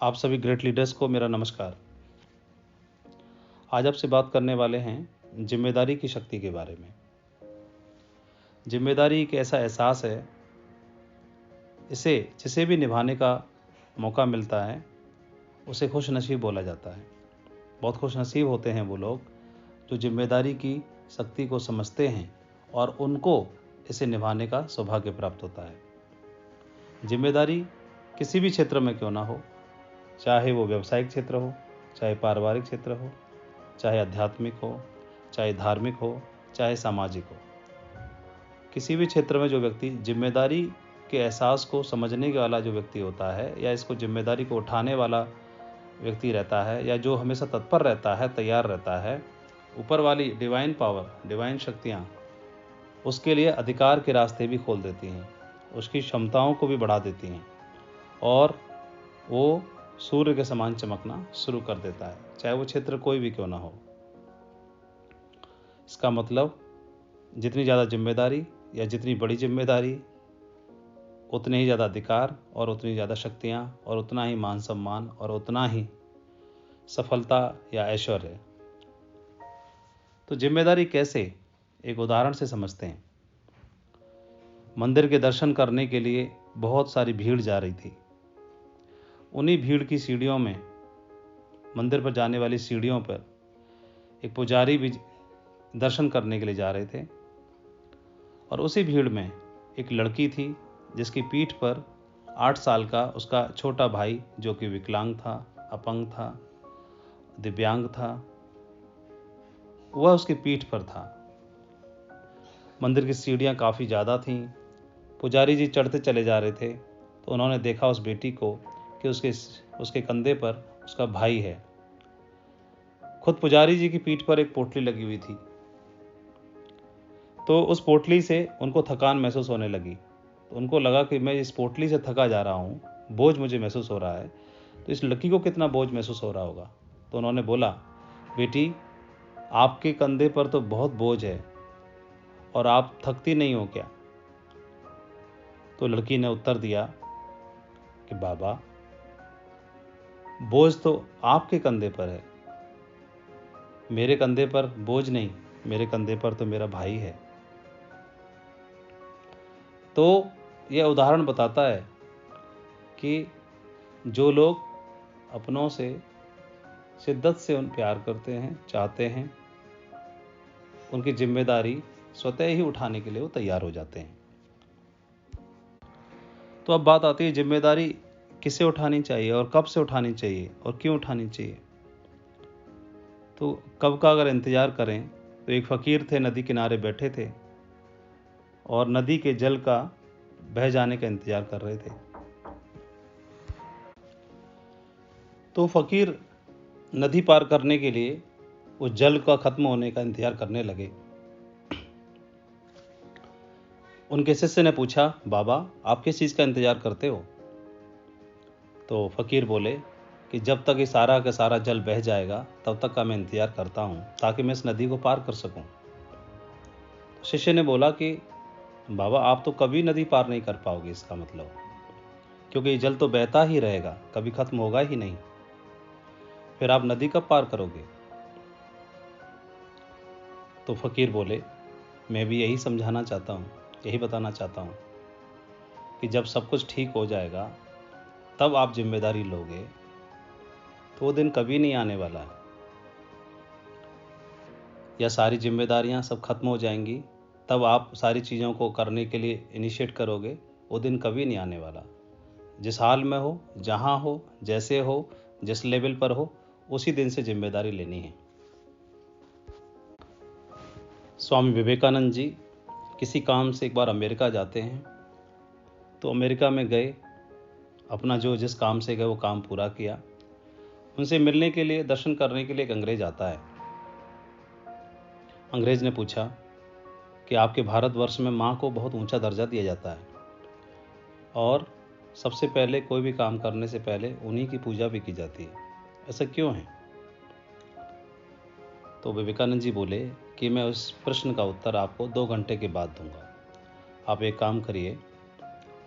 आप सभी great leaders को मेरा नमस्कार। आज आपसे बात करने वाले हैं जिम्मेदारी की शक्ति के बारे में। जिम्मेदारी एक ऐसा एहसास है, इसे जिसे भी निभाने का मौका मिलता है उसे खुशनसीब बोला जाता है। बहुत खुशनसीब होते हैं वो लोग जो जिम्मेदारी की शक्ति को समझते हैं और उनको इसे निभाने का सौभाग्य प्राप्त होता है। जिम्मेदारी किसी भी क्षेत्र में क्यों ना हो, चाहे वो व्यावसायिक क्षेत्र हो, चाहे पारिवारिक क्षेत्र हो, चाहे आध्यात्मिक हो, चाहे धार्मिक हो, चाहे सामाजिक हो, किसी भी क्षेत्र में जो व्यक्ति जिम्मेदारी के एहसास को समझने वाला जो व्यक्ति होता है या इसको जिम्मेदारी को उठाने वाला व्यक्ति रहता है या जो हमेशा तत्पर रहता है, तैयार रहता है, ऊपर वाली डिवाइन पावर, डिवाइन शक्तियाँ उसके लिए अधिकार के रास्ते भी खोल देती हैं, उसकी क्षमताओं को भी बढ़ा देती हैं और वो सूर्य के समान चमकना शुरू कर देता है, चाहे वो क्षेत्र कोई भी क्यों ना हो। इसका मतलब जितनी ज़्यादा जिम्मेदारी या जितनी बड़ी जिम्मेदारी, उतने ही ज़्यादा अधिकार और उतनी ज़्यादा शक्तियाँ और उतना ही मान सम्मान और उतना ही सफलता या ऐश्वर्य। तो जिम्मेदारी कैसे, एक उदाहरण से समझते हैं। मंदिर के दर्शन करने के लिए बहुत सारी भीड़ जा रही थी। उन्हीं भीड़ की सीढ़ियों में, मंदिर पर जाने वाली सीढ़ियों पर एक पुजारी भी दर्शन करने के लिए जा रहे थे और उसी भीड़ में एक लड़की थी जिसकी पीठ पर 8 साल का उसका छोटा भाई, जो कि विकलांग था, अपंग था, दिव्यांग था, वह उसकी पीठ पर था। मंदिर की सीढ़ियाँ काफ़ी ज़्यादा थीं। पुजारी जी चढ़ते चले जा रहे थे तो उन्होंने देखा उस बेटी को कि उसके कंधे पर उसका भाई है। खुद पुजारी जी की पीठ पर एक पोटली लगी हुई थी, तो उस पोटली से उनको थकान महसूस होने लगी। तो उनको लगा कि मैं इस पोटली से थका जा रहा हूँ, बोझ मुझे महसूस हो रहा है, तो इस लड़की को कितना बोझ महसूस हो रहा होगा। तो उन्होंने बोला, बेटी आपके कंधे पर तो बहुत बोझ है और आप थकती नहीं हो क्या? तो लड़की ने उत्तर दिया कि बाबा, बोझ तो आपके कंधे पर है, मेरे कंधे पर बोझ नहीं, मेरे कंधे पर तो मेरा भाई है। तो यह उदाहरण बताता है कि जो लोग अपनों से शिद्दत से प्यार करते हैं, चाहते हैं, उनकी जिम्मेदारी स्वतः ही उठाने के लिए वो तैयार हो जाते हैं। तो अब बात आती है जिम्मेदारी किसे उठानी चाहिए और कब से उठानी चाहिए और क्यों उठानी चाहिए। तो कब का अगर इंतज़ार करें तो एक फ़कीर थे, नदी किनारे बैठे थे और नदी के जल का बह जाने का इंतज़ार कर रहे थे। तो फ़कीर नदी पार करने के लिए उस जल का ख़त्म होने का इंतज़ार करने लगे। उनके शिष्य ने पूछा, बाबा आप किस चीज़ का इंतज़ार करते हो? तो फ़कीर बोले कि जब तक ये सारा का सारा जल बह जाएगा तब तक का मैं इंतज़ार करता हूँ, ताकि मैं इस नदी को पार कर सकूँ। तो शिष्य ने बोला कि बाबा आप तो कभी नदी पार नहीं कर पाओगे, इसका मतलब, क्योंकि ये जल तो बहता ही रहेगा, कभी ख़त्म होगा ही नहीं, फिर आप नदी कब पार करोगे? तो फ़कीर बोले, मैं भी यही समझाना चाहता हूँ, यही बताना चाहता हूँ कि जब सब कुछ ठीक हो जाएगा तब आप जिम्मेदारी लोगे, तो वो दिन कभी नहीं आने वाला है। या सारी जिम्मेदारियां सब खत्म हो जाएंगी तब आप सारी चीज़ों को करने के लिए इनिशिएट करोगे, वो दिन कभी नहीं आने वाला। जिस हाल में हो, जहाँ हो, जैसे हो, जिस लेवल पर हो, उसी दिन से जिम्मेदारी लेनी है। स्वामी विवेकानंद जी किसी काम से एक बार अमेरिका जाते हैं। तो अमेरिका में गए, अपना जो जिस काम से गए वो काम पूरा किया। उनसे मिलने के लिए, दर्शन करने के लिए एक अंग्रेज आता है। अंग्रेज ने पूछा कि आपके भारतवर्ष में माँ को बहुत ऊंचा दर्जा दिया जाता है और सबसे पहले कोई भी काम करने से पहले उन्हीं की पूजा भी की जाती है, ऐसा क्यों है? तो विवेकानंद जी बोले कि मैं उस प्रश्न का उत्तर आपको 2 घंटे के बाद दूंगा। आप एक काम करिए,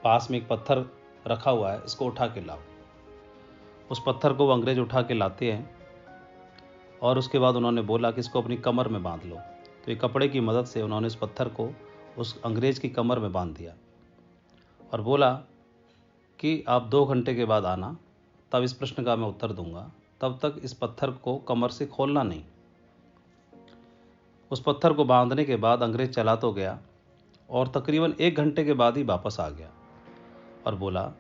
पास में एक पत्थर रखा हुआ है, इसको उठा के लाओ। उस पत्थर को वो अंग्रेज उठा के लाते हैं और उसके बाद उन्होंने बोला कि इसको अपनी कमर में बांध लो। तो एक कपड़े की मदद से उन्होंने इस पत्थर को उस अंग्रेज की कमर में बांध दिया और बोला कि आप 2 घंटे के बाद आना, तब इस प्रश्न का मैं उत्तर दूंगा, तब तक इस पत्थर को कमर से खोलना नहीं। उस पत्थर को बांधने के बाद अंग्रेज चला तो गया और तकरीबन 1 घंटे के बाद ही वापस आ गया और बोला,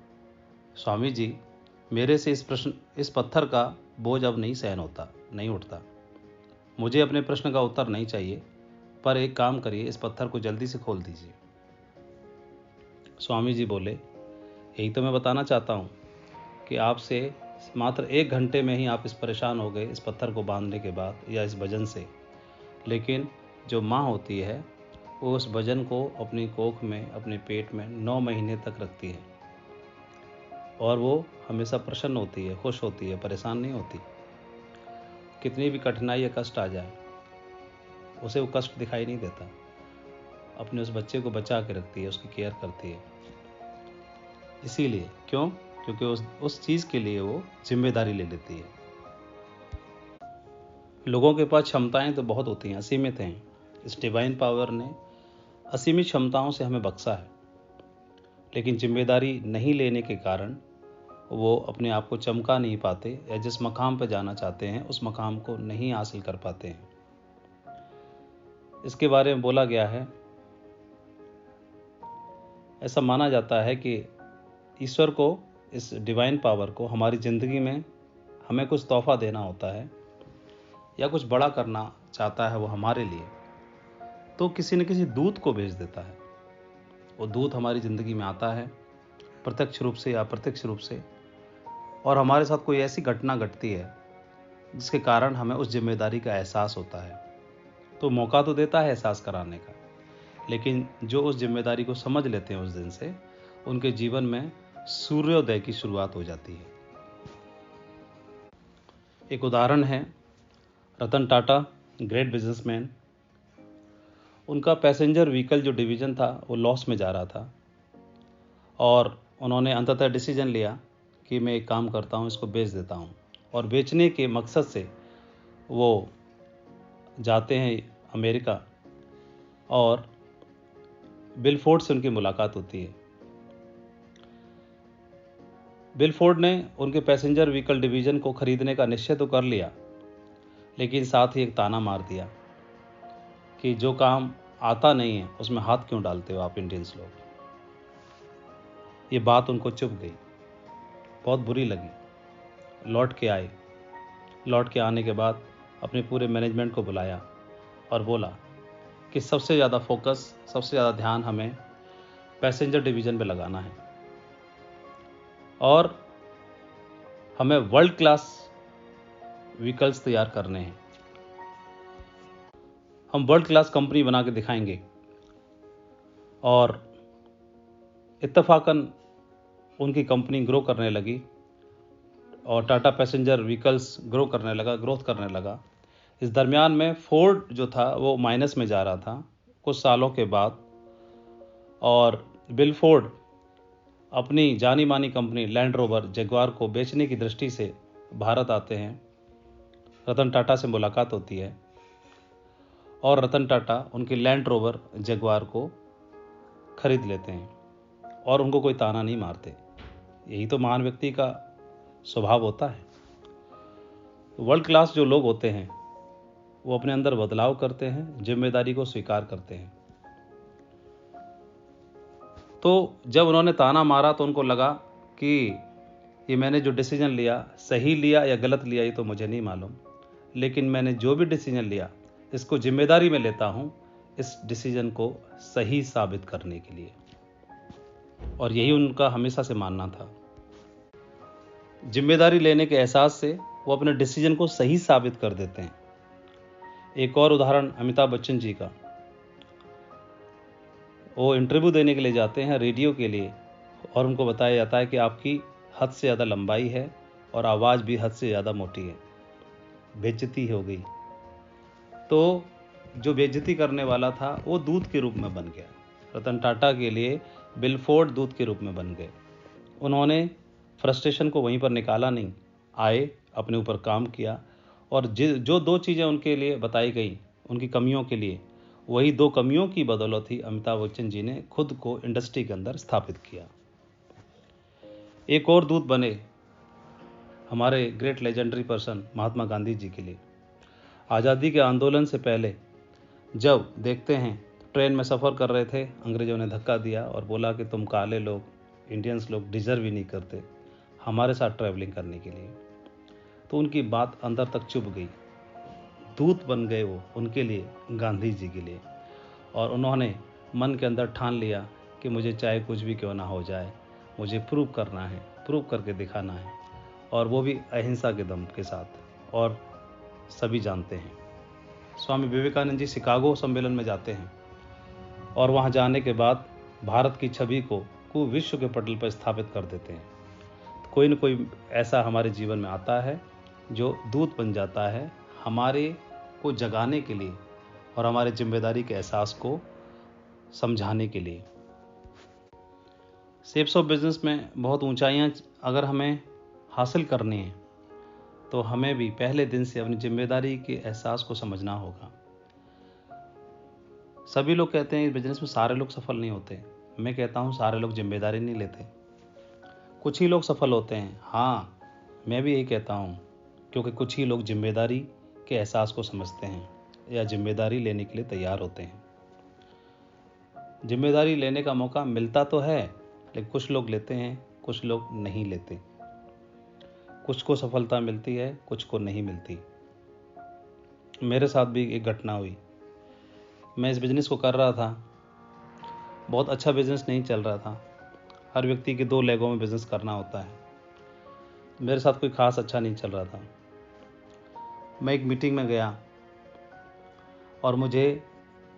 स्वामी जी, मेरे से इस पत्थर का बोझ अब नहीं उठता। मुझे अपने प्रश्न का उत्तर नहीं चाहिए, पर एक काम करिए, इस पत्थर को जल्दी से खोल दीजिए। स्वामी जी बोले, यही तो मैं बताना चाहता हूँ कि आपसे मात्र 1 घंटे में ही आप इस परेशान हो गए इस पत्थर को बांधने के बाद या इस वजन से। लेकिन जो माँ होती है वो उस वजन को अपनी कोख में, अपने पेट में 9 महीने तक रखती है और वो हमेशा प्रसन्न होती है, खुश होती है, परेशान नहीं होती। कितनी भी कठिनाई या कष्ट आ जाए उसे वो कष्ट दिखाई नहीं देता। अपने उस बच्चे को बचा के रखती है, उसकी केयर करती है। इसीलिए क्यों? क्योंकि उस चीज़ के लिए वो जिम्मेदारी ले लेती है। लोगों के पास क्षमताएं तो बहुत होती हैं, असीमित हैं। इस डिवाइन पावर ने असीमित क्षमताओं से हमें बख्शा है, लेकिन जिम्मेदारी नहीं लेने के कारण वो अपने आप को चमका नहीं पाते या जिस मकाम पर जाना चाहते हैं उस मकाम को नहीं हासिल कर पाते हैं। इसके बारे में बोला गया है, ऐसा माना जाता है कि ईश्वर को, इस डिवाइन पावर को हमारी ज़िंदगी में हमें कुछ तोहफा देना होता है या कुछ बड़ा करना चाहता है वो हमारे लिए, तो किसी न किसी दूत को भेज देता है। वो दूत हमारी ज़िंदगी में आता है प्रत्यक्ष रूप से या अप्रत्यक्ष रूप से, और हमारे साथ कोई ऐसी घटना घटती है जिसके कारण हमें उस जिम्मेदारी का एहसास होता है। तो मौका तो देता है एहसास कराने का, लेकिन जो उस जिम्मेदारी को समझ लेते हैं उस दिन से, उनके जीवन में सूर्योदय की शुरुआत हो जाती है। एक उदाहरण है रतन टाटा, ग्रेट बिजनेसमैन। उनका पैसेंजर व्हीकल जो डिवीज़न था वो लॉस में जा रहा था और उन्होंने अंततः डिसीजन लिया कि मैं एक काम करता हूँ, इसको बेच देता हूँ। और बेचने के मकसद से वो जाते हैं अमेरिका और बिल फोर्ड से उनकी मुलाकात होती है। बिल फोर्ड ने उनके पैसेंजर व्हीकल डिवीज़न को खरीदने का निश्चय तो कर लिया, लेकिन साथ ही एक ताना मार दिया कि जो काम आता नहीं है उसमें हाथ क्यों डालते हो आप इंडियंस लोग। ये बात उनको चुभ गई, बहुत बुरी लगी। लौट के आने के बाद अपने पूरे मैनेजमेंट को बुलाया और बोला कि सबसे ज़्यादा फोकस, सबसे ज़्यादा ध्यान हमें पैसेंजर डिवीज़न पे लगाना है और हमें वर्ल्ड क्लास व्हीकल्स तैयार करने हैं। हम वर्ल्ड क्लास कंपनी बना के दिखाएंगे। और इत्तफाकन उनकी कंपनी ग्रो करने लगी और टाटा पैसेंजर व्हीकल्स ग्रोथ करने लगा। इस दरमियान में फोर्ड जो था वो माइनस में जा रहा था कुछ सालों के बाद, और बिल फोर्ड अपनी जानी मानी कंपनी लैंड रोवर जगुआर को बेचने की दृष्टि से भारत आते हैं। रतन टाटा से मुलाकात होती है और रतन टाटा उनकी लैंड रोवर जगुआर को खरीद लेते हैं और उनको कोई ताना नहीं मारते। यही तो महान व्यक्ति का स्वभाव होता है। वर्ल्ड क्लास जो लोग होते हैं वो अपने अंदर बदलाव करते हैं, जिम्मेदारी को स्वीकार करते हैं। तो जब उन्होंने ताना मारा तो उनको लगा कि ये मैंने जो डिसीजन लिया, सही लिया या गलत लिया ये तो मुझे नहीं मालूम, लेकिन मैंने जो भी डिसीजन लिया इसको जिम्मेदारी में लेता हूँ इस डिसीजन को सही साबित करने के लिए। और यही उनका हमेशा से मानना था। जिम्मेदारी लेने के एहसास से वो अपने डिसीजन को सही साबित कर देते हैं। एक और उदाहरण अमिताभ बच्चन जी का। वो इंटरव्यू देने के लिए जाते हैं रेडियो के लिए और उनको बताया जाता है कि आपकी हद से ज़्यादा लंबाई है और आवाज़ भी हद से ज़्यादा मोटी है। बेइज्जती हो गई। तो जो बेइज्जती करने वाला था वो दूत के रूप में बन गया। रतन टाटा के लिए बिल फोर्ड दूत के रूप में बन गए। उन्होंने फ्रस्ट्रेशन को वहीं पर निकाला नहीं, आए, अपने ऊपर काम किया और जो 2 चीज़ें उनके लिए बताई गई उनकी कमियों के लिए, वही 2 कमियों की बदौलत ही अमिताभ बच्चन जी ने खुद को इंडस्ट्री के अंदर स्थापित किया। एक और दूत बने हमारे great legendary person Mahatma Gandhi ji के लिए। आज़ादी के आंदोलन से पहले जब देखते हैं ट्रेन में सफ़र कर रहे थे, अंग्रेज़ों ने धक्का दिया और बोला कि तुम काले लोग, इंडियंस लोग डिज़र्व ही नहीं करते हमारे साथ ट्रैवलिंग करने के लिए। तो उनकी बात अंदर तक चुभ गई। दूत बन गए वो उनके लिए, गांधी जी के लिए, और उन्होंने मन के अंदर ठान लिया कि मुझे चाहे कुछ भी क्यों ना हो जाए, मुझे प्रूव करना है, प्रूव करके दिखाना है, और वो भी अहिंसा के दम के साथ। और सभी जानते हैं स्वामी विवेकानंद जी शिकागो सम्मेलन में जाते हैं और वहाँ जाने के बाद भारत की छवि को विश्व के पटल पर स्थापित कर देते हैं। तो कोई न कोई ऐसा हमारे जीवन में आता है जो दूत बन जाता है हमारे को जगाने के लिए और हमारे जिम्मेदारी के एहसास को समझाने के लिए। शेप्स ऑफ बिजनेस में बहुत ऊंचाइयां अगर हमें हासिल करनी है तो हमें भी पहले दिन से अपनी जिम्मेदारी के एहसास को समझना होगा। सभी लोग कहते हैं इस बिजनेस में सारे लोग सफल नहीं होते। मैं कहता हूँ सारे लोग जिम्मेदारी नहीं लेते, कुछ ही लोग सफल होते हैं। हाँ, मैं भी यही कहता हूँ, क्योंकि कुछ ही लोग जिम्मेदारी के एहसास को समझते हैं या जिम्मेदारी लेने के लिए तैयार होते हैं। जिम्मेदारी लेने का मौका मिलता तो है, लेकिन कुछ लोग लेते हैं, कुछ लोग नहीं लेते। कुछ को सफलता मिलती है, कुछ को नहीं मिलती। मेरे साथ भी एक घटना हुई। मैं इस बिज़नेस को कर रहा था, बहुत अच्छा बिज़नेस नहीं चल रहा था। हर व्यक्ति के 2 लेगों में बिज़नेस करना होता है। मेरे साथ कोई ख़ास अच्छा नहीं चल रहा था। मैं एक मीटिंग में गया और मुझे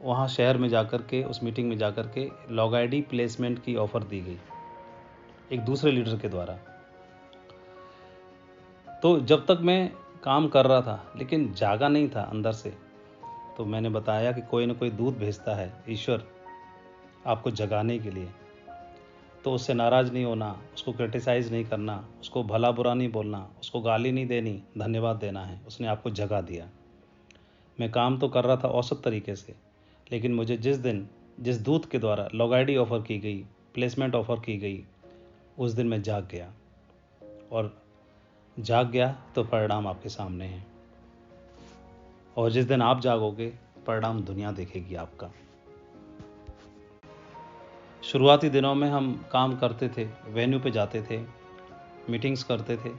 वहाँ शहर में जाकर के, उस मीटिंग में जाकर के लॉग आईडी प्लेसमेंट की ऑफ़र दी गई एक दूसरे लीडर के द्वारा। तो जब तक मैं काम कर रहा था लेकिन जागा नहीं था अंदर से, तो मैंने बताया कि कोई न कोई दूत भेजता है ईश्वर आपको जगाने के लिए। तो उससे नाराज़ नहीं होना, उसको क्रिटिसाइज़ नहीं करना, उसको भला बुरा नहीं बोलना, उसको गाली नहीं देनी, धन्यवाद देना है, उसने आपको जगा दिया। मैं काम तो कर रहा था औसत तरीके से, लेकिन मुझे जिस दिन जिस दूत के द्वारा लॉग आईडी ऑफ़र की गई, प्लेसमेंट ऑफ़र की गई, उस दिन मैं जाग गया। और जाग गया तो परिणाम आपके सामने हैं। और जिस दिन आप जागोगे, परिणाम दुनिया देखेगी आपका। शुरुआती दिनों में हम काम करते थे, वेन्यू पे जाते थे, मीटिंग्स करते थे,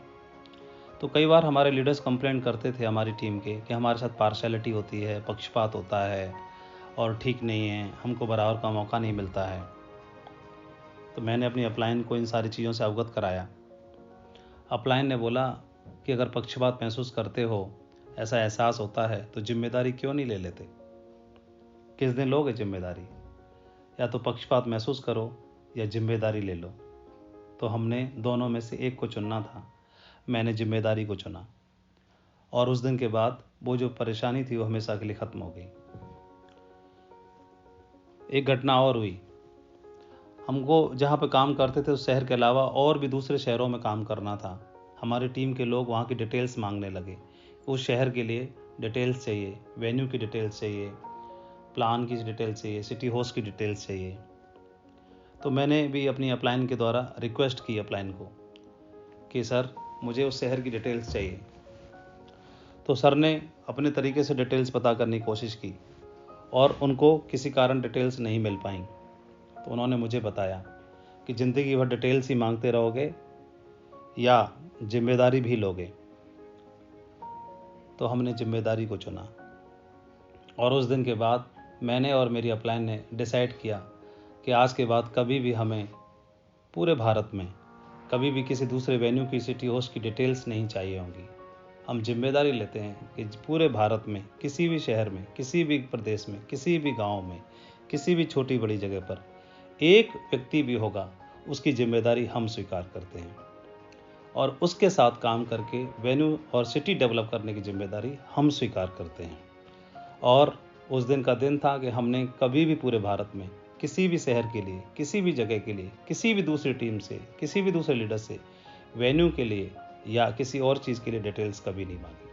तो कई बार हमारे लीडर्स कंप्लेंट करते थे हमारी टीम के कि हमारे साथ पार्शियलिटी होती है, पक्षपात होता है और ठीक नहीं है, हमको बराबर का मौका नहीं मिलता है। तो मैंने अपनी अपलाइन को इन सारी चीज़ों से अवगत कराया। अपलाइन ने बोला कि अगर पक्षपात महसूस करते हो, ऐसा एहसास होता है, तो जिम्मेदारी क्यों नहीं ले लेते? किस दिन लोगे जिम्मेदारी? या तो पक्षपात महसूस करो या जिम्मेदारी ले लो। तो हमने दोनों में से एक को चुनना था। मैंने जिम्मेदारी को चुना और उस दिन के बाद वो जो परेशानी थी वो हमेशा के लिए ख़त्म हो गई। एक घटना और हुई। हमको जहाँ पे काम करते थे उस शहर के अलावा और भी दूसरे शहरों में काम करना था। हमारी टीम के लोग वहाँ की डिटेल्स मांगने लगे। उस शहर के लिए डिटेल्स चाहिए, वेन्यू की डिटेल्स चाहिए, प्लान की डिटेल्स चाहिए, सिटी होस्ट की डिटेल्स चाहिए। तो मैंने भी अपनी अपलाइन के द्वारा रिक्वेस्ट की अपलाइन को कि सर मुझे उस शहर की डिटेल्स चाहिए। तो सर ने अपने तरीके से डिटेल्स पता करने की कोशिश की और उनको किसी कारण डिटेल्स नहीं मिल पाई। तो उन्होंने मुझे बताया कि ज़िंदगी भर डिटेल्स ही मांगते रहोगे या जिम्मेदारी भी लोगे। तो हमने जिम्मेदारी को चुना और उस दिन के बाद मैंने और मेरी अपलाइन ने डिसाइड किया कि आज के बाद कभी भी हमें पूरे भारत में कभी भी किसी दूसरे वेन्यू की, सिटी होस्ट की डिटेल्स नहीं चाहिए होंगी। हम जिम्मेदारी लेते हैं कि पूरे भारत में किसी भी शहर में, किसी भी प्रदेश में, किसी भी गांव में, किसी भी छोटी बड़ी जगह पर एक व्यक्ति भी होगा, उसकी जिम्मेदारी हम स्वीकार करते हैं और उसके साथ काम करके वेन्यू और सिटी डेवलप करने की जिम्मेदारी हम स्वीकार करते हैं। और उस दिन का दिन था कि हमने कभी भी पूरे भारत में किसी भी शहर के लिए, किसी भी जगह के लिए, किसी भी दूसरी टीम से, किसी भी दूसरे लीडर से वेन्यू के लिए या किसी और चीज़ के लिए डिटेल्स कभी नहीं मांगी।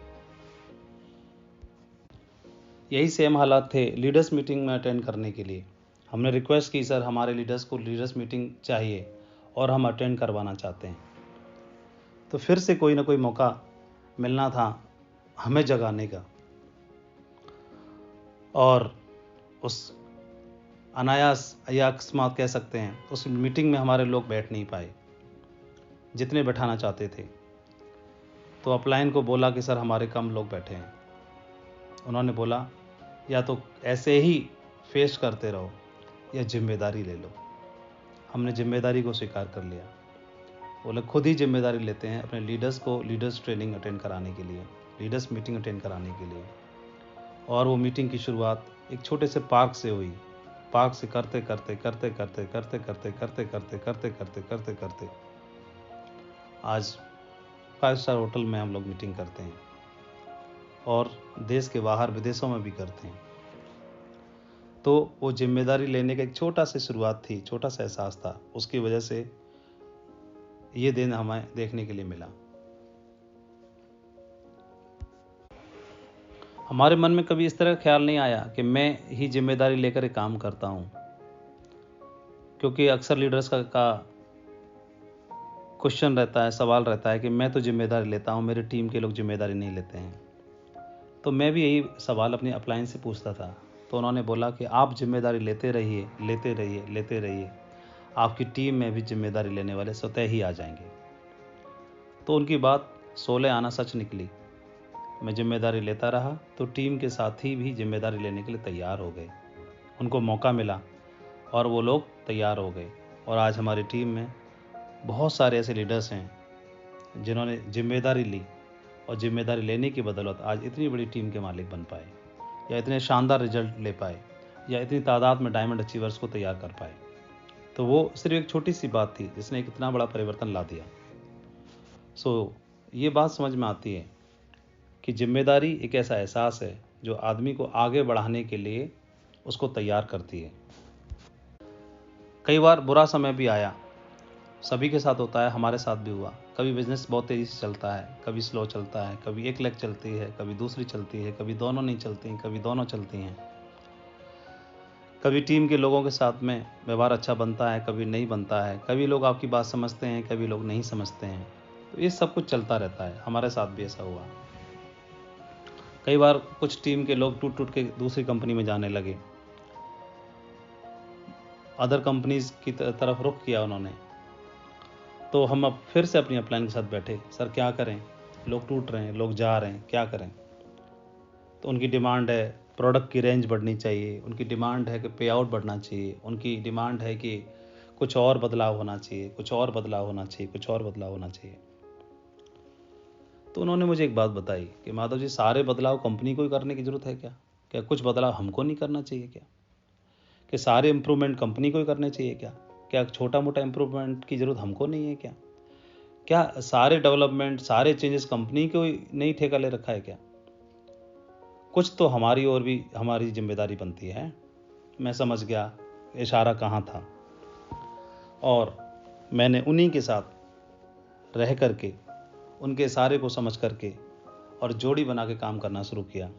यही सेम हालात थे लीडर्स मीटिंग में अटेंड करने के लिए। हमने रिक्वेस्ट की, सर हमारे लीडर्स को लीडर्स मीटिंग चाहिए और हम अटेंड करवाना चाहते हैं। तो फिर से कोई ना कोई मौका मिलना था हमें जगाने का, और उस अनायास या अकस्मात कह सकते हैं, उस मीटिंग में हमारे लोग बैठ नहीं पाए जितने बैठाना चाहते थे। तो अपलाइन को बोला कि सर हमारे कम लोग बैठे हैं। उन्होंने बोला या तो ऐसे ही फेस करते रहो या जिम्मेदारी ले लो। हमने जिम्मेदारी को स्वीकार कर लिया। वो लोग खुद ही जिम्मेदारी लेते हैं अपने लीडर्स को लीडर्स ट्रेनिंग अटेंड कराने के लिए, लीडर्स मीटिंग अटेंड कराने के लिए। और वो मीटिंग की शुरुआत एक छोटे से पार्क से हुई। पार्क से करते करते करते करते करते करते करते करते करते करते करते करते आज 5 स्टार होटल में हम लोग मीटिंग करते हैं और देश के बाहर विदेशों में भी करते हैं। तो वो जिम्मेदारी लेने का एक छोटा सा शुरुआत थी, छोटा सा एहसास था, उसकी वजह से ये दिन हमें देखने के लिए मिला। हमारे मन में कभी इस तरह का ख्याल नहीं आया कि मैं ही जिम्मेदारी लेकर एक काम करता हूँ, क्योंकि अक्सर लीडर्स का क्वेश्चन रहता है, सवाल रहता है कि मैं तो जिम्मेदारी लेता हूँ, मेरी टीम के लोग जिम्मेदारी नहीं लेते हैं। तो मैं भी यही सवाल अपनी अपलाइन से पूछता था। तो उन्होंने बोला कि आप जिम्मेदारी लेते रहिए, लेते रहिए, लेते रहिए, आपकी टीम में भी जिम्मेदारी लेने वाले स्वतः ही आ जाएंगे। तो उनकी बात 16 आना सच निकली। मैं जिम्मेदारी लेता रहा तो टीम के साथी भी जिम्मेदारी लेने के लिए तैयार हो गए। उनको मौका मिला और वो लोग तैयार हो गए। और आज हमारी टीम में बहुत सारे ऐसे लीडर्स हैं जिन्होंने जिम्मेदारी ली और जिम्मेदारी लेने की बदौलत आज इतनी बड़ी टीम के मालिक बन पाए, या इतने शानदार रिजल्ट ले पाए, या इतनी तादाद में डायमंड अचीवर्स को तैयार कर पाए। तो वो सिर्फ एक छोटी सी बात थी जिसने एक इतना बड़ा परिवर्तन ला दिया। ये बात समझ में आती है कि जिम्मेदारी एक ऐसा एहसास है जो आदमी को आगे बढ़ाने के लिए उसको तैयार करती है। कई बार बुरा समय भी आया, सभी के साथ होता है, हमारे साथ भी हुआ। कभी बिजनेस बहुत तेज़ी से चलता है, कभी स्लो चलता है, कभी एक लेग चलती है, कभी दूसरी चलती है, कभी दोनों नहीं चलती, कभी दोनों चलती हैं। कभी टीम के लोगों के साथ में व्यवहार अच्छा बनता है, कभी नहीं बनता है। कभी लोग आपकी बात समझते हैं, कभी लोग नहीं समझते हैं। तो ये सब कुछ चलता रहता है, हमारे साथ भी ऐसा हुआ। कई बार कुछ टीम के लोग टूट टूट के दूसरी कंपनी में जाने लगे, अदर कंपनीज की तरफ रुख किया उन्होंने। तो हम अब फिर से अपनी अपलाइन के साथ बैठे, सर क्या करें, लोग टूट रहे हैं, लोग जा रहे हैं, क्या करें। तो उनकी डिमांड है प्रोडक्ट की रेंज बढ़नी चाहिए, उनकी डिमांड है कि पे आउट बढ़ना चाहिए, उनकी डिमांड है कि कुछ और बदलाव होना चाहिए, कुछ और बदलाव होना चाहिए, कुछ और बदलाव होना चाहिए। तो उन्होंने मुझे एक बात बताई कि माधव जी, सारे बदलाव कंपनी को ही करने की ज़रूरत है क्या? क्या कुछ बदलाव हमको नहीं करना चाहिए क्या? कि सारे इम्प्रूवमेंट कंपनी को ही करने चाहिए क्या? क्या छोटा मोटा इम्प्रूवमेंट की ज़रूरत हमको नहीं है क्या? क्या सारे डेवलपमेंट, सारे चेंजेस कंपनी को ही नहीं ठेका ले रखा है क्या? कुछ तो हमारी और भी हमारी जिम्मेदारी बनती है। मैं समझ गया इशारा कहाँ था, और मैंने उन्हीं के साथ रह करके, उनके इशारे को समझ करके और जोड़ी बना के काम करना शुरू किया।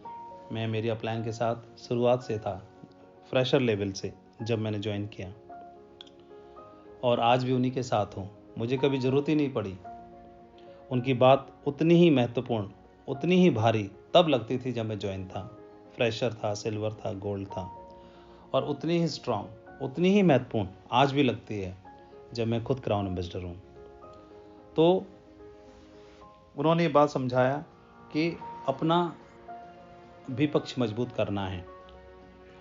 मैं मेरी अपलाइन के साथ शुरुआत से था, फ्रेशर लेवल से जब मैंने ज्वाइन किया, और आज भी उन्हीं के साथ हूँ। मुझे कभी ज़रूरत ही नहीं पड़ी। उनकी बात उतनी ही महत्वपूर्ण, उतनी ही भारी तब लगती थी जब मैं ज्वाइन था, फ्रेशर था, सिल्वर था, गोल्ड था, और उतनी ही स्ट्रांग, उतनी ही महत्वपूर्ण आज भी लगती है जब मैं खुद क्राउन एम्बेसडर हूँ। तो उन्होंने ये बात समझाया कि अपना भी पक्ष मजबूत करना है,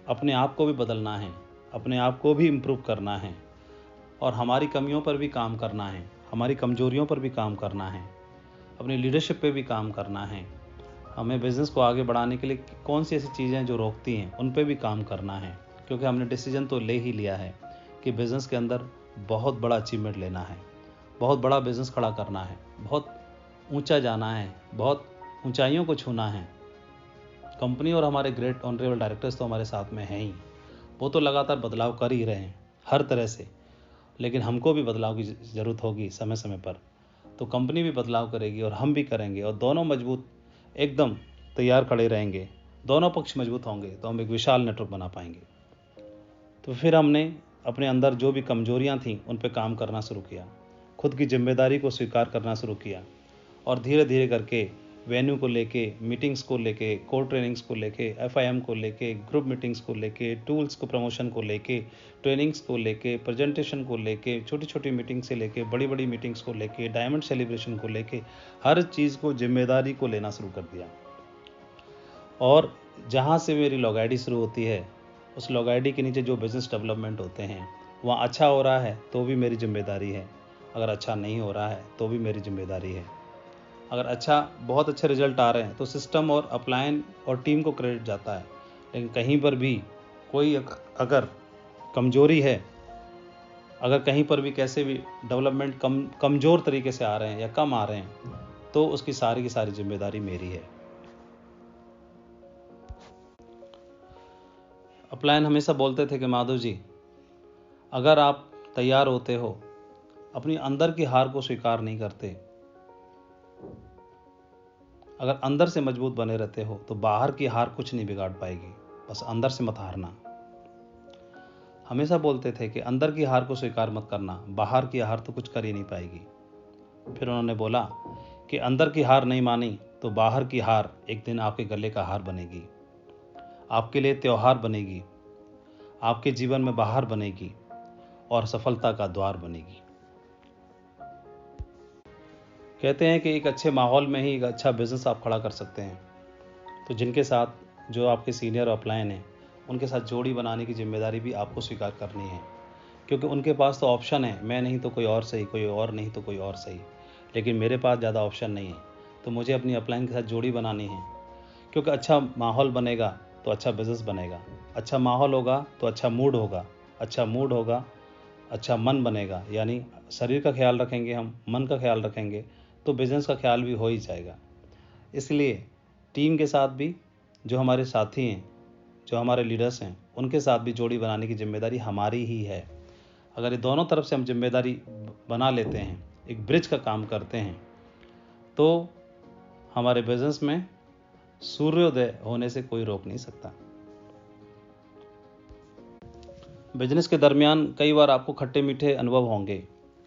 अपने आप को भी बदलना है, अपने आप को भी इम्प्रूव करना है, और हमारी कमियों पर भी काम करना है, हमारी कमजोरियों पर भी काम करना है, अपनी लीडरशिप पे भी काम करना है। हमें बिज़नेस को आगे बढ़ाने के लिए कौन सी ऐसी चीज़ें जो रोकती हैं उन पे भी काम करना है, क्योंकि हमने डिसीजन तो ले ही लिया है कि बिज़नेस के अंदर बहुत बड़ा अचीवमेंट लेना है, बहुत बड़ा बिज़नेस खड़ा करना है, बहुत ऊंचा जाना है, बहुत ऊंचाइयों को छूना है। कंपनी और हमारे ग्रेट ऑनरेबल डायरेक्टर्स तो हमारे साथ में हैं ही, वो तो लगातार बदलाव कर ही रहे हैं हर तरह से, लेकिन हमको भी बदलाव की ज़रूरत होगी समय समय पर। तो कंपनी भी बदलाव करेगी और हम भी करेंगे और दोनों मजबूत एकदम तैयार खड़े रहेंगे, दोनों पक्ष मजबूत होंगे तो हम एक विशाल नेटवर्क बना पाएंगे। तो फिर हमने अपने अंदर जो भी कमजोरियां थीं उन पर काम करना शुरू किया, खुद की जिम्मेदारी को स्वीकार करना शुरू किया और धीरे धीरे करके वेन्यू को लेके, मीटिंग्स को लेके, कोर ट्रेनिंग्स को लेके, FIM को लेके, ग्रुप मीटिंग्स को लेके, टूल्स को प्रमोशन को लेके, ट्रेनिंग्स को लेके, प्रेजेंटेशन को लेके, छोटी छोटी मीटिंग से लेके बड़ी बड़ी मीटिंग्स को लेके, डायमंड सेलिब्रेशन को लेके, हर चीज़ को जिम्मेदारी को लेना शुरू कर दिया। और जहाँ से मेरी लॉग आईडी शुरू होती है, उस लॉग आईडी के नीचे जो बिज़नेस डेवलपमेंट होते हैं वहाँ अच्छा हो रहा है तो भी मेरी जिम्मेदारी है, अगर अच्छा नहीं हो रहा है तो भी मेरी जिम्मेदारी है। अगर बहुत अच्छे रिजल्ट आ रहे हैं तो सिस्टम और अपलाइन और टीम को क्रेडिट जाता है, लेकिन कहीं पर भी कोई अगर कमजोरी है, अगर कहीं पर भी कैसे भी डेवलपमेंट कमज़ोर तरीके से आ रहे हैं या कम आ रहे हैं तो उसकी सारी की सारी जिम्मेदारी मेरी है। अपलाइन हमेशा बोलते थे कि माधव जी, अगर आप तैयार होते हो, अपनी अंदर की हार को स्वीकार नहीं करते, अगर अंदर से मजबूत बने रहते हो तो बाहर की हार कुछ नहीं बिगाड़ पाएगी, बस अंदर से मत हारना। हमेशा बोलते थे कि अंदर की हार को स्वीकार मत करना, बाहर की हार तो कुछ कर ही नहीं पाएगी। फिर उन्होंने बोला कि अंदर की हार नहीं मानी तो बाहर की हार एक दिन आपके गले का हार बनेगी, आपके लिए त्योहार बनेगी, आपके जीवन में बाहर बनेगी और सफलता का द्वार बनेगी। कहते हैं कि एक अच्छे माहौल में ही एक अच्छा बिजनेस आप खड़ा कर सकते हैं। तो जिनके साथ जो आपके सीनियर अपलाइन हैं उनके साथ जोड़ी बनाने की जिम्मेदारी भी आपको स्वीकार करनी है, क्योंकि उनके पास तो ऑप्शन है, मैं नहीं तो कोई और सही, कोई और नहीं तो कोई और सही, लेकिन मेरे पास ज़्यादा ऑप्शन नहीं है। तो मुझे अपनी अपलाइन के साथ जोड़ी बनानी है, क्योंकि अच्छा माहौल बनेगा तो अच्छा बिजनेस बनेगा, अच्छा माहौल होगा तो अच्छा मूड होगा, अच्छा मूड होगा अच्छा मन बनेगा, यानी शरीर का ख्याल रखेंगे हम, मन का ख्याल रखेंगे तो बिजनेस का ख्याल भी हो ही जाएगा। इसलिए टीम के साथ भी, जो हमारे साथी हैं, जो हमारे लीडर्स हैं, उनके साथ भी जोड़ी बनाने की जिम्मेदारी हमारी ही है। अगर ये दोनों तरफ से हम जिम्मेदारी बना लेते हैं, एक ब्रिज का काम करते हैं, तो हमारे बिजनेस में सूर्योदय होने से कोई रोक नहीं सकता। बिजनेस के दरमियान कई बार आपको खट्टे मीठे अनुभव होंगे,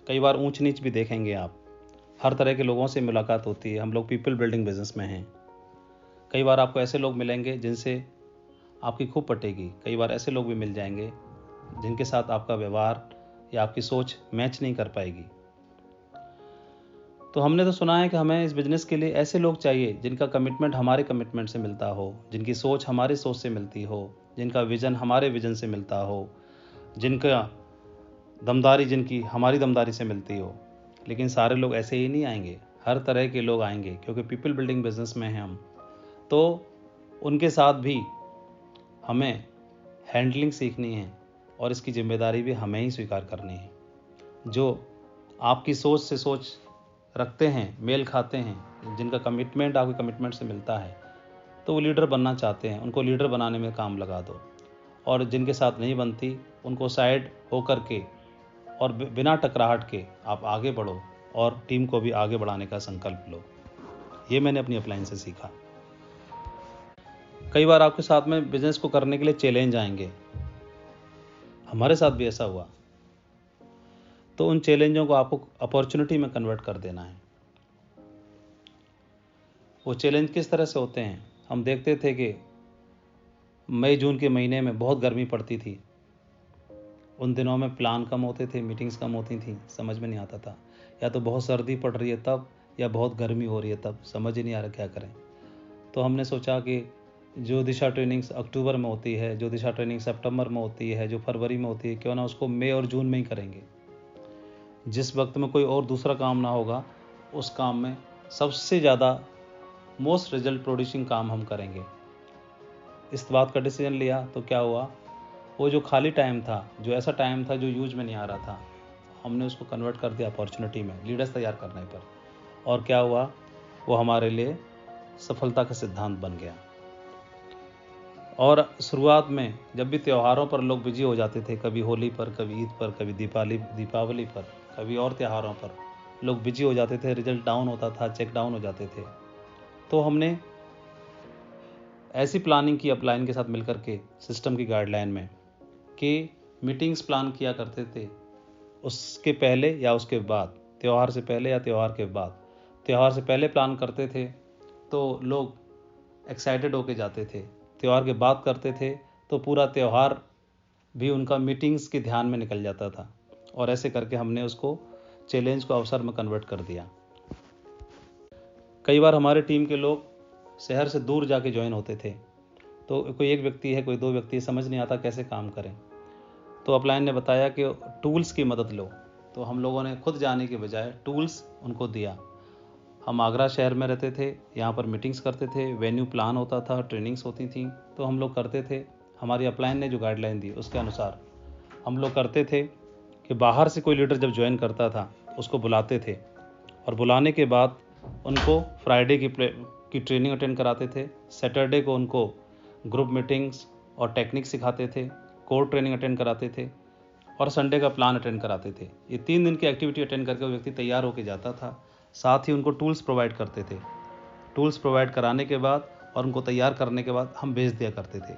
कई बार ऊंच नीच भी देखेंगे आप, हर तरह के लोगों से मुलाकात होती है, हम लोग पीपल बिल्डिंग बिजनेस में हैं। कई बार आपको ऐसे लोग मिलेंगे जिनसे आपकी खूब पटेगी, कई बार ऐसे लोग भी मिल जाएंगे जिनके साथ आपका व्यवहार या आपकी सोच मैच नहीं कर पाएगी। तो हमने तो सुना है कि हमें इस बिजनेस के लिए ऐसे लोग चाहिए जिनका कमिटमेंट हमारे कमिटमेंट से मिलता हो, जिनकी सोच हमारी सोच से मिलती हो, जिनका विजन हमारे विजन से मिलता हो, जिनका दमदारी जिनकी हमारी दमदारी से मिलती हो। लेकिन सारे लोग ऐसे ही नहीं आएंगे, हर तरह के लोग आएंगे, क्योंकि पीपल बिल्डिंग बिजनेस में हैं हम। तो उनके साथ भी हमें हैंडलिंग सीखनी है और इसकी जिम्मेदारी भी हमें ही स्वीकार करनी है। जो आपकी सोच से सोच रखते हैं, मेल खाते हैं, जिनका कमिटमेंट आपके कमिटमेंट से मिलता है, तो वो लीडर बनना चाहते हैं, उनको लीडर बनाने में काम लगा दो। और जिनके साथ नहीं बनती उनको साइड होकर के और बिना टकराहट के आप आगे बढ़ो और टीम को भी आगे बढ़ाने का संकल्प लो। ये मैंने अपनी अपलाइन से सीखा। कई बार आपके साथ में बिजनेस को करने के लिए चैलेंज आएंगे, हमारे साथ भी ऐसा हुआ। तो उन चैलेंजों को आपको अपॉर्चुनिटी में कन्वर्ट कर देना है। वो चैलेंज किस तरह से होते हैं, हम देखते थे कि मई जून के महीने में बहुत गर्मी पड़ती थी, उन दिनों में प्लान कम होते थे, मीटिंग्स कम होती थी, समझ में नहीं आता था, या तो बहुत सर्दी पड़ रही है तब, या बहुत गर्मी हो रही है तब, समझ ही नहीं आ रहा क्या करें। तो हमने सोचा कि जो दिशा ट्रेनिंग्स अक्टूबर में होती है, जो दिशा ट्रेनिंग सितंबर में होती है, जो फरवरी में होती है, क्यों ना उसको मई और जून में ही करेंगे। जिस वक्त में कोई और दूसरा काम ना होगा, उस काम में सबसे ज़्यादा मोस्ट रिजल्ट प्रोड्यूसिंग काम हम करेंगे। इस बात का डिसीजन लिया तो क्या हुआ, वो जो खाली टाइम था, जो ऐसा टाइम था जो यूज में नहीं आ रहा था, हमने उसको कन्वर्ट कर दिया अपॉर्चुनिटी में, लीडर्स तैयार करने पर। और क्या हुआ, वो हमारे लिए सफलता का सिद्धांत बन गया। और शुरुआत में जब भी त्योहारों पर लोग बिजी हो जाते थे, कभी होली पर, कभी ईद पर, कभी दीपावली पर, कभी और त्योहारों पर, लोग बिजी हो जाते थे, रिजल्ट डाउन होता था, चेक डाउन हो जाते थे। तो हमने ऐसी प्लानिंग की अपलाइन के साथ मिलकर के सिस्टम की गाइडलाइन में कि मीटिंग्स प्लान किया करते थे उसके पहले या उसके बाद, त्यौहार से पहले या त्यौहार के बाद। त्यौहार से पहले प्लान करते थे तो लोग एक्साइटेड होके जाते थे, त्यौहार के बाद करते थे तो पूरा त्यौहार भी उनका मीटिंग्स के ध्यान में निकल जाता था। और ऐसे करके हमने उसको चैलेंज को अवसर में कन्वर्ट कर दिया। कई बार हमारे टीम के लोग शहर से दूर जाके ज्वाइन होते थे, तो कोई एक व्यक्ति है, कोई दो व्यक्ति है, समझ नहीं आता कैसे काम करें। तो अपलाइन ने बताया कि टूल्स की मदद लो। तो हम लोगों ने खुद जाने के बजाय टूल्स उनको दिया। हम आगरा शहर में रहते थे, यहाँ पर मीटिंग्स करते थे, वेन्यू प्लान होता था, ट्रेनिंग्स होती थी, तो हम लोग करते थे। हमारी अपलाइन ने जो गाइडलाइन दी उसके अनुसार हम लोग करते थे कि बाहर से कोई लीडर जब ज्वाइन करता था उसको बुलाते थे, और बुलाने के बाद उनको फ्राइडे की ट्रेनिंग अटेंड कराते थे, सैटरडे को उनको ग्रुप मीटिंग्स और टेक्निक सिखाते थे, कोर ट्रेनिंग अटेंड कराते थे, और संडे का प्लान अटेंड कराते थे। ये 3 दिन की एक्टिविटी अटेंड करके वो व्यक्ति तैयार होकर जाता था। साथ ही उनको टूल्स प्रोवाइड करते थे। टूल्स प्रोवाइड कराने के बाद और उनको तैयार करने के बाद हम भेज दिया करते थे,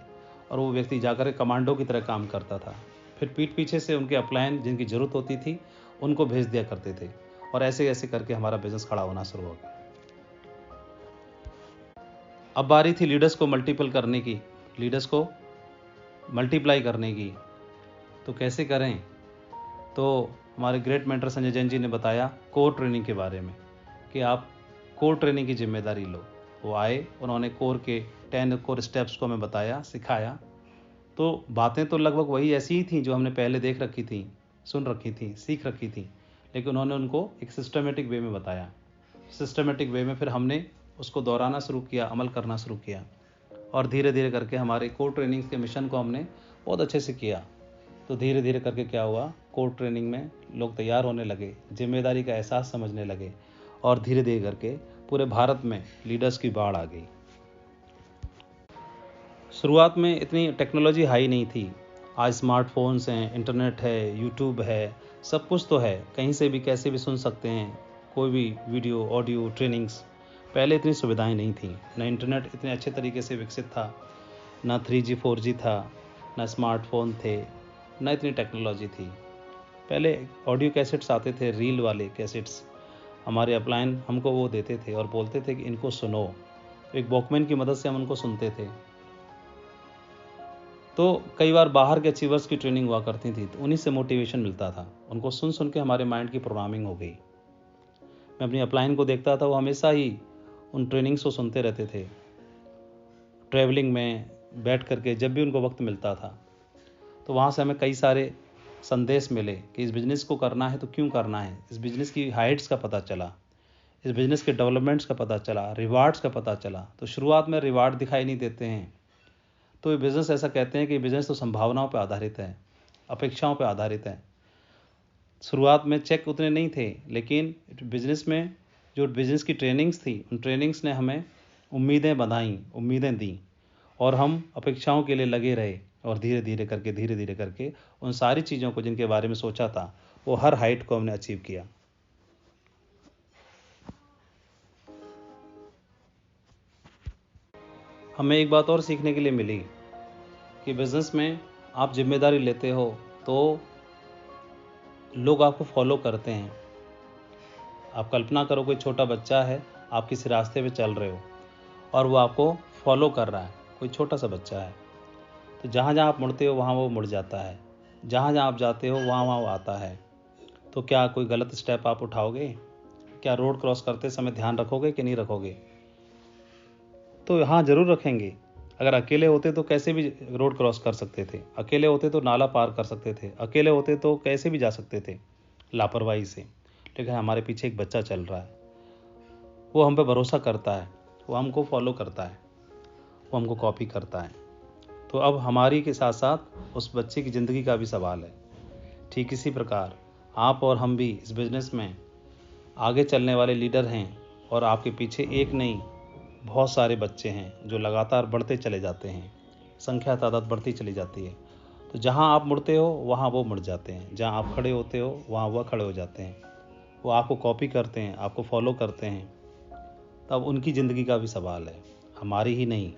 और वो व्यक्ति जाकर कमांडो की तरह काम करता था। फिर पीठ पीछे से उनके अपलाइन जिनकी ज़रूरत होती थी उनको भेज दिया करते थे, और ऐसे ऐसे करके हमारा बिजनेस खड़ा होना शुरू हो गया। अब बारी थी लीडर्स को मल्टीपल करने की, लीडर्स को मल्टीप्लाई करने की। तो कैसे करें? तो हमारे ग्रेट मेंटर संजय जैन जी ने बताया कोर ट्रेनिंग के बारे में कि आप कोर ट्रेनिंग की जिम्मेदारी लो। वो आए, उन्होंने कोर के 10 कोर स्टेप्स को हमें बताया, सिखाया। तो बातें तो लगभग वही ऐसी ही थी जो हमने पहले देख रखी थी, सुन रखी थी, सीख रखी थी, लेकिन उन्होंने उनको एक सिस्टमेटिक वे में बताया। सिस्टमेटिक वे में फिर हमने उसको दोहराना शुरू किया, अमल करना शुरू किया, और धीरे धीरे करके हमारे कोर ट्रेनिंग के मिशन को हमने बहुत अच्छे से किया। तो धीरे धीरे करके क्या हुआ, कोर ट्रेनिंग में लोग तैयार होने लगे, जिम्मेदारी का एहसास समझने लगे, और धीरे धीरे करके पूरे भारत में लीडर्स की बाढ़ आ गई। शुरुआत में इतनी टेक्नोलॉजी हाई नहीं थी। आज स्मार्टफोन्स हैं, इंटरनेट है, यूट्यूब है, सब कुछ तो है, कहीं से भी कैसे भी सुन सकते हैं कोई भी वीडियो, ऑडियो, ट्रेनिंग्स। पहले इतनी सुविधाएं नहीं थी, ना इंटरनेट इतने अच्छे तरीके से विकसित था, ना 3G 4G था, ना स्मार्टफोन थे, ना इतनी टेक्नोलॉजी थी। पहले ऑडियो कैसेट्स आते थे, रील वाले कैसेट्स। हमारे अपलाइन हमको वो देते थे और बोलते थे कि इनको सुनो। एक वॉकमैन की मदद से हम उनको सुनते थे। तो कई बार बाहर के अचीवर्स की ट्रेनिंग हुआ करती थी, तो उन्हीं से मोटिवेशन मिलता था। उनको सुन सुन के हमारे माइंड की प्रोग्रामिंग हो गई। मैं अपनी अपलाइन को देखता था, वो हमेशा ही उन ट्रेनिंग्स को सुनते रहते थे, ट्रैवलिंग में बैठ करके जब भी उनको वक्त मिलता था। तो वहाँ से हमें कई सारे संदेश मिले कि इस बिज़नेस को करना है तो क्यों करना है, इस बिज़नेस की हाइट्स का पता चला, इस बिज़नेस के डेवलपमेंट्स का पता चला, रिवार्ड्स का पता चला। तो शुरुआत में रिवार्ड दिखाई नहीं देते हैं, तो ये बिज़नेस ऐसा कहते हैं कि बिज़नेस तो संभावनाओं पर आधारित है, अपेक्षाओं पर आधारित है। शुरुआत में चेक उतने नहीं थे, लेकिन बिज़नेस में जो बिज़नेस की ट्रेनिंग्स थी, उन ट्रेनिंग्स ने हमें उम्मीदें बंधाई, उम्मीदें दी, और हम अपेक्षाओं के लिए लगे रहे, और धीरे धीरे करके उन सारी चीज़ों को जिनके बारे में सोचा था वो हर हाइट को हमने अचीव किया। हमें एक बात और सीखने के लिए मिली कि बिज़नेस में आप जिम्मेदारी लेते हो तो लोग आपको फॉलो करते हैं। आप कल्पना करो कोई छोटा बच्चा है, आप किसी रास्ते पे चल रहे हो और वो आपको फॉलो कर रहा है, कोई छोटा सा बच्चा है। तो जहाँ जहाँ आप मुड़ते हो वहाँ वो मुड़ जाता है, जहाँ जहाँ आप जाते हो वहाँ वहाँ वो आता है। तो क्या कोई गलत स्टेप आप उठाओगे? क्या रोड क्रॉस करते समय ध्यान रखोगे कि नहीं रखोगे? तो हाँ, ज़रूर रखेंगे। अगर अकेले होते तो कैसे भी रोड क्रॉस कर सकते थे, अकेले होते तो नाला पार कर सकते थे, अकेले होते तो कैसे भी जा सकते थे लापरवाही से। लेकिन हमारे पीछे एक बच्चा चल रहा है, वो हम पे भरोसा करता है, वो हमको फॉलो करता है, वो हमको कॉपी करता है। तो अब हमारी के साथ साथ उस बच्चे की ज़िंदगी का भी सवाल है। ठीक इसी प्रकार आप और हम भी इस बिज़नेस में आगे चलने वाले लीडर हैं, और आपके पीछे एक नहीं बहुत सारे बच्चे हैं जो लगातार बढ़ते चले जाते हैं, संख्या तादाद बढ़ती चली जाती है। तो जहाँ आप मुड़ते हो वहाँ वो मुड़ जाते हैं, जहाँ आप खड़े होते हो वहाँ वह खड़े हो जाते हैं। वो आपको कॉपी करते हैं, आपको फॉलो करते हैं, तब उनकी ज़िंदगी का भी सवाल है, हमारी ही नहीं।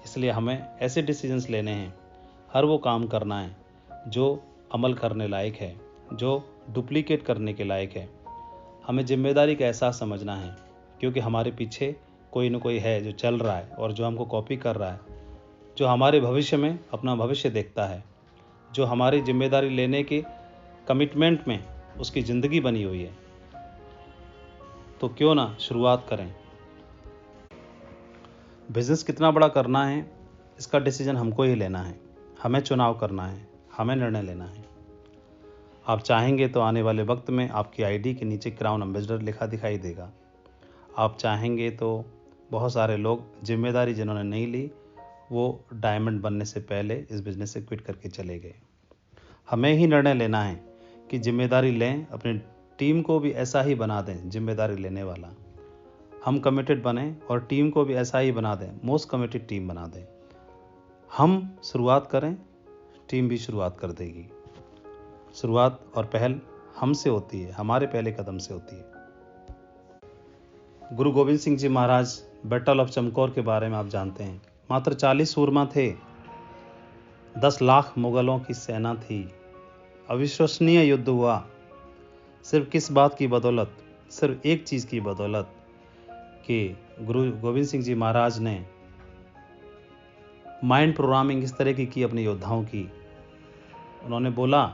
इसलिए हमें ऐसे डिसीजंस लेने हैं, हर वो काम करना है जो अमल करने लायक है, जो डुप्लीकेट करने के लायक है। हमें जिम्मेदारी का एहसास समझना है, क्योंकि हमारे पीछे कोई न कोई है जो चल रहा है और जो हमको कॉपी कर रहा है, जो हमारे भविष्य में अपना भविष्य देखता है, जो हमारी जिम्मेदारी लेने के कमिटमेंट में उसकी ज़िंदगी बनी हुई है। तो क्यों ना शुरुआत करें। बिज़नेस कितना बड़ा करना है, इसका डिसीजन हमको ही लेना है। हमें चुनाव करना है, हमें निर्णय लेना है। आप चाहेंगे तो आने वाले वक्त में आपकी आईडी के नीचे क्राउन एम्बेसडर लिखा दिखाई देगा। आप चाहेंगे तो बहुत सारे लोग जिम्मेदारी जिन्होंने नहीं ली, वो डायमंड बनने से पहले इस बिज़नेस से क्विट करके चले गए। हमें ही निर्णय लेना है कि जिम्मेदारी लें, अपनी टीम को भी ऐसा ही बना दें जिम्मेदारी लेने वाला। हम कमिटेड बने और टीम को भी ऐसा ही बना दें, मोस्ट कमिटेड टीम बना दें। हम शुरुआत करें, टीम भी शुरुआत कर देगी। शुरुआत और पहल हमसे होती है, हमारे पहले कदम से होती है। गुरु गोविंद सिंह जी महाराज, बैटल ऑफ चमकौर के बारे में आप जानते हैं। मात्र 40 सूरमा थे, 10 लाख मुगलों की सेना थी। अविश्वसनीय युद्ध हुआ। सिर्फ किस बात की बदौलत? सिर्फ एक चीज़ की बदौलत कि गुरु गोविंद सिंह जी महाराज ने माइंड प्रोग्रामिंग इस तरह की अपने योद्धाओं की। उन्होंने बोला,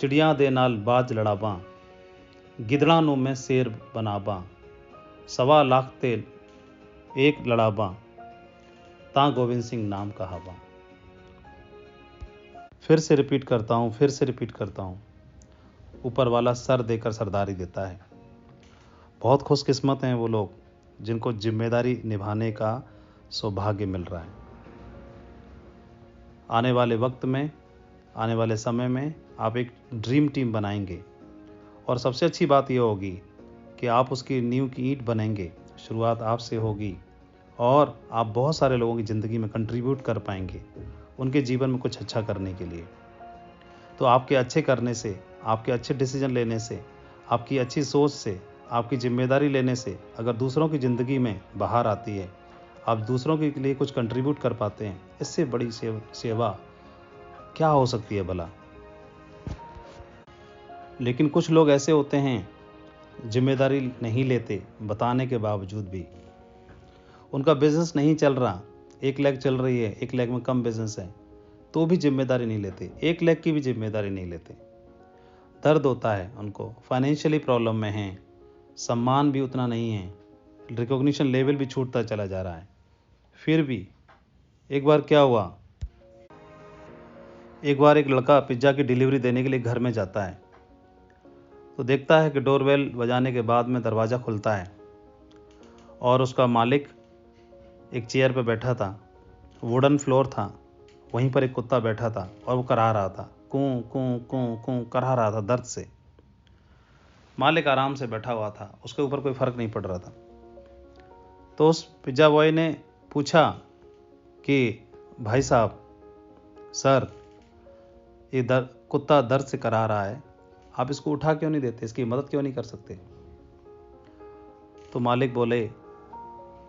चिड़िया दे नाल बाज लड़ाबा, गिदड़ा नू मैं शेर बनाबा, 1.25 लाख ते एक लड़ाबा, ता गोविंद सिंह नाम कहाबा। फिर से रिपीट करता हूँ, ऊपर वाला सर देकर सरदारी देता है। बहुत खुशकिस्मत हैं वो लोग जिनको जिम्मेदारी निभाने का सौभाग्य मिल रहा है। आने वाले वक्त में, आने वाले समय में आप एक ड्रीम टीम बनाएंगे और सबसे अच्छी बात यह होगी कि आप उसकी नींव की ईंट बनेंगे। शुरुआत आपसे होगी और आप बहुत सारे लोगों की ज़िंदगी में कंट्रीब्यूट कर पाएंगे, उनके जीवन में कुछ अच्छा करने के लिए। तो आपके अच्छे करने से, आपके अच्छे डिसीजन लेने से, आपकी अच्छी सोच से, आपकी जिम्मेदारी लेने से अगर दूसरों की ज़िंदगी में बाहर आती है, आप दूसरों के लिए कुछ कंट्रीब्यूट कर पाते हैं, इससे बड़ी सेवा क्या हो सकती है भला। लेकिन कुछ लोग ऐसे होते हैं, जिम्मेदारी नहीं लेते बताने के बावजूद भी। उनका बिजनेस नहीं चल रहा, 1 लाख चल रही है, 1 लाख में कम बिजनेस है, तो भी जिम्मेदारी नहीं लेते, 1 लाख की भी जिम्मेदारी नहीं लेते। दर्द होता है उनको, फाइनेंशियली प्रॉब्लम में हैं, सम्मान भी उतना नहीं है, रिकॉग्निशन लेवल भी छूटता चला जा रहा है। फिर भी एक बार क्या हुआ, एक बार एक लड़का पिज्ज़ा की डिलीवरी देने के लिए घर में जाता है, तो देखता है कि डोरबेल बजाने के बाद में दरवाज़ा खुलता है और उसका मालिक एक चेयर पर बैठा था, वुडन फ्लोर था, वहीं पर एक कुत्ता बैठा था और वो कराह रहा था, कूं कूं कूं कूं कराह रहा था दर्द से। मालिक आराम से बैठा हुआ था, उसके ऊपर कोई फर्क नहीं पड़ रहा था। तो उस पिज्ज़ा बॉय ने पूछा कि भाई साहब, सर, ये कुत्ता दर्द से कराह रहा है, आप इसको उठा क्यों नहीं देते, इसकी मदद क्यों नहीं कर सकते? तो मालिक बोले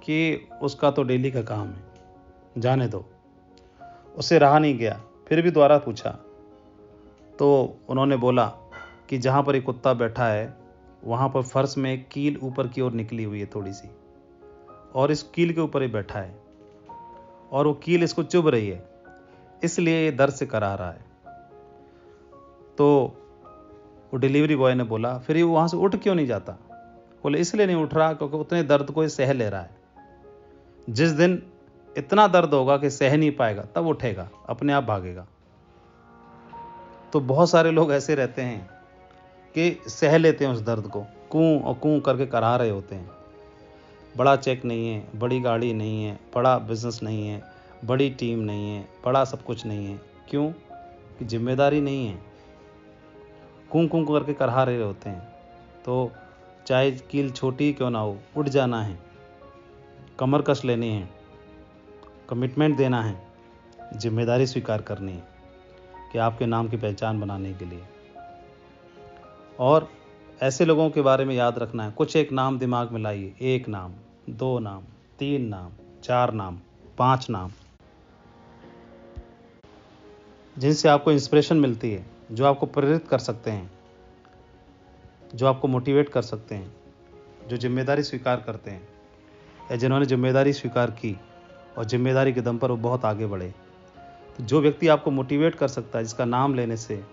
कि उसका तो डेली का काम है, जाने दो। उससे रहा नहीं गया, फिर भी दोबारा पूछा, तो उन्होंने बोला कि जहाँ पर एक कुत्ता बैठा है वहाँ पर फर्श में एक कील ऊपर की ओर निकली हुई है थोड़ी सी, और इस कील के ऊपर ही बैठा है और वो कील इसको चुभ रही है, इसलिए ये दर्द से करा रहा है। तो वो डिलीवरी बॉय ने बोला, फिर ये वहाँ से उठ क्यों नहीं जाता? बोले इसलिए नहीं उठ रहा क्योंकि उतने दर्द को ये सह ले रहा है। जिस दिन इतना दर्द होगा कि सह नहीं पाएगा तब उठेगा, अपने आप भागेगा। तो बहुत सारे लोग ऐसे रहते हैं कि सह लेते हैं उस दर्द को, कूं और कूं करके करा रहे होते हैं। बड़ा चेक नहीं है, बड़ी गाड़ी नहीं है, बड़ा बिजनेस नहीं है, बड़ी टीम नहीं है, बड़ा सब कुछ नहीं है। क्यों? कि जिम्मेदारी नहीं है, कूं कूं करके करा रहे होते हैं। तो चाहे कील छोटी क्यों ना हो, उठ जाना है, कमर कस लेनी है, कमिटमेंट देना है, जिम्मेदारी स्वीकार करनी है कि आपके नाम की पहचान बनाने के लिए। और ऐसे लोगों के बारे में याद रखना है। कुछ एक नाम दिमाग में लाइए, 1 नाम, 2 नाम, 3 नाम, 4 नाम, 5 नाम, जिनसे आपको इंस्पिरेशन मिलती है, जो आपको प्रेरित कर सकते हैं, जो आपको मोटिवेट कर सकते हैं, जो जिम्मेदारी स्वीकार करते हैं या जिन्होंने जिम्मेदारी स्वीकार की और जिम्मेदारी के दम पर वो बहुत आगे बढ़े। तो जो व्यक्ति आपको मोटिवेट कर सकता है, जिसका नाम लेने से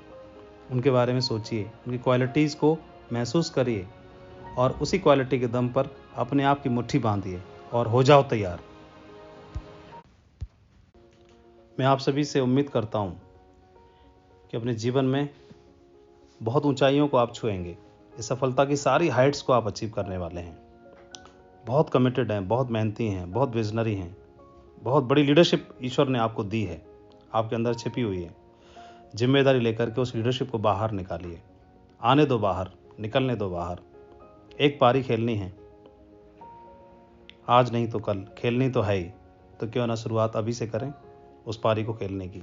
उनके बारे में सोचिए, उनकी क्वालिटीज़ को महसूस करिए और उसी क्वालिटी के दम पर अपने आप की मुट्ठी बांधिए और हो जाओ तैयार। मैं आप सभी से उम्मीद करता हूँ कि अपने जीवन में बहुत ऊंचाइयों को आप छुएंगे। इस सफलता की सारी हाइट्स को आप अचीव करने वाले हैं। बहुत कमिटेड हैं, बहुत मेहनती हैं, बहुत विजनरी हैं, बहुत बड़ी लीडरशिप ईश्वर ने आपको दी है, आपके अंदर छिपी हुई है। जिम्मेदारी लेकर के उस लीडरशिप को बाहर निकालिए, आने दो बाहर, निकलने दो बाहर। एक पारी खेलनी है, आज नहीं तो कल, खेलनी तो है ही, तो क्यों ना शुरुआत अभी से करें उस पारी को खेलने की।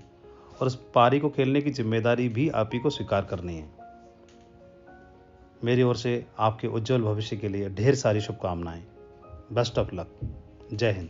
और उस पारी को खेलने की जिम्मेदारी भी आप ही को स्वीकार करनी है। मेरी ओर से आपके उज्जवल भविष्य के लिए ढेर सारी शुभकामनाएं। Best of luck. जय हिंद।